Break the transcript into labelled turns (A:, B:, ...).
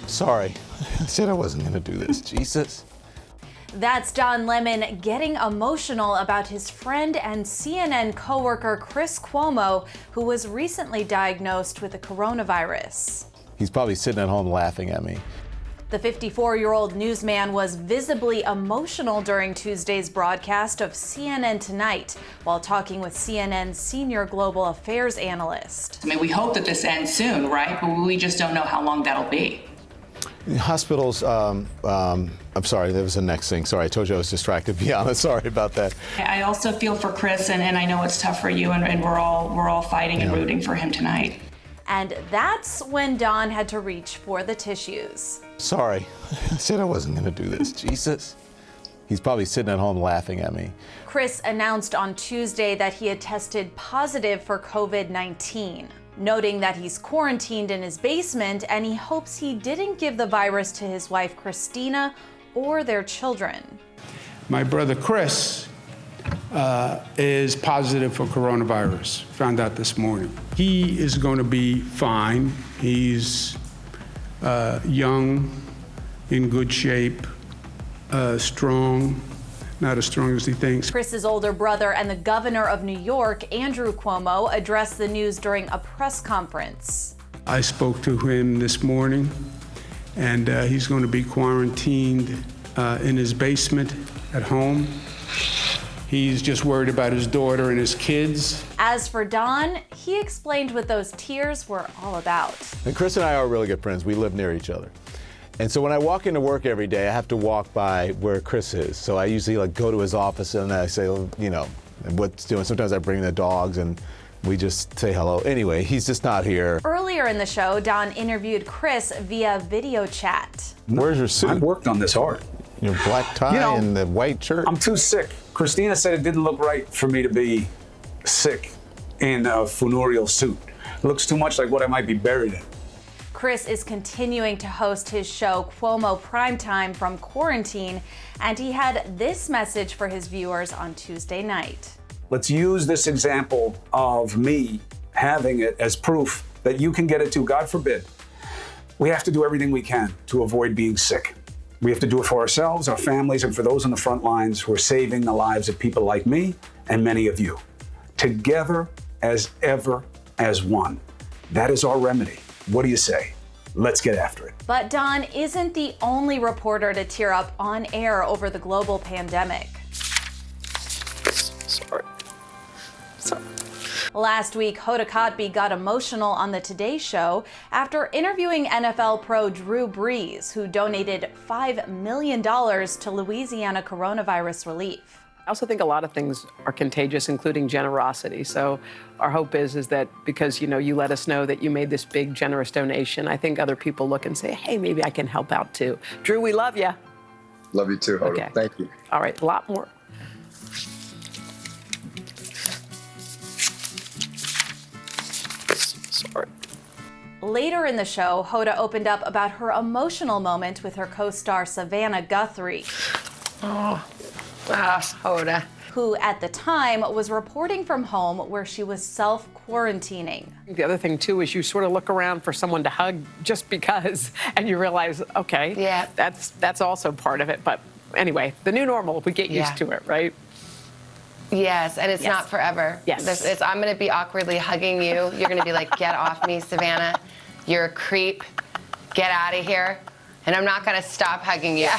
A: Sorry. I said I wasn't going to do this. Jesus.
B: That's Don Lemon getting emotional about his friend and CNN coworker Chris Cuomo, who was recently diagnosed with the coronavirus.
A: He's probably sitting at home laughing at me.
B: The 54-year-old newsman was visibly emotional during Tuesday's broadcast of CNN Tonight while talking with CNN's senior global affairs analyst.
C: I mean, we hope that this ends soon, right? But we just don't know how long that'll be.
A: Hospitals, I'm sorry, there was the next thing. Sorry, I told you I was distracted. Be honest, sorry about that.
C: I also feel for Chris, and I know it's tough for you, and we're all fighting and rooting for him tonight.
B: And that's when Don had to reach for the tissues.
A: Sorry. I said I wasn't going to do this. Jesus. He's probably sitting at home laughing at me.
B: Chris announced on Tuesday that he had tested positive for COVID-19, noting that he's quarantined in his basement and he hopes he didn't give the virus to his wife Christina or their children.
D: My brother Chris is positive for coronavirus. Found out this morning. He is going to be fine. He's young, in good shape, strong, not as strong as he thinks.
B: Chris's older brother and the governor of New York, Andrew Cuomo, addressed the news during a press conference.
D: I spoke to him this morning, and he's going to be quarantined in his basement at home. He's just worried about his daughter and his kids.
B: As for Don, he explained what those tears were all about.
A: And Chris and I are really good friends. We live near each other. And so when I walk into work every day, I have to walk by where Chris is. So I usually go to his office and I say, you know, what's doing. Sometimes I bring the dogs and we just say hello. Anyway, he's just not here.
B: Earlier in the show, Don interviewed Chris via video chat.
A: Where's your suit?
E: I worked on this hard.
A: Your black tie and the white shirt?
E: I'm too sick. Christina said it didn't look right for me to be sick in a funereal suit. It looks too much like what I might be buried in.
B: Chris is continuing to host his show Cuomo Primetime from quarantine, and he had this message for his viewers on Tuesday night.
E: Let's use this example of me having it as proof that you can get it too. God forbid. We have to do everything we can to avoid being sick. We have to do it for ourselves, our families, and for those on the front lines who are saving the lives of people like me and many of you. Together as ever as one. That is our remedy. What do you say? Let's get after it.
B: But Don isn't the only reporter to tear up on air over the global pandemic.
F: Sorry.
B: Last week, Hoda Kotb got emotional on the Today Show after interviewing NFL pro Drew Brees, who donated $5 million to Louisiana coronavirus relief.
F: I also think a lot of things are contagious, including generosity. So our hope is that because, you let us know that you made this big, generous donation, I think other people look and say, hey, maybe I can help out too. Drew, we love you.
G: Love you too, Hoda.
F: Okay.
G: Thank you.
F: All right, a lot more. Sorry.
B: Later in the show, Hoda opened up about her emotional moment with her co-star Savannah Guthrie.
F: Hoda.
B: Who at the time was reporting from home where she was self-quarantining.
F: The other thing too is you sort of look around for someone to hug just because, and you realize, okay,
H: yeah,
F: that's also part of it. But anyway, the new normal, we get used to it, right?
H: Yes, and it's not forever.
F: Yes.
H: I'm going to be awkwardly hugging you. You're going to be like, get off me, Savannah. You're a creep. Get out of here. And I'm not going to stop hugging you.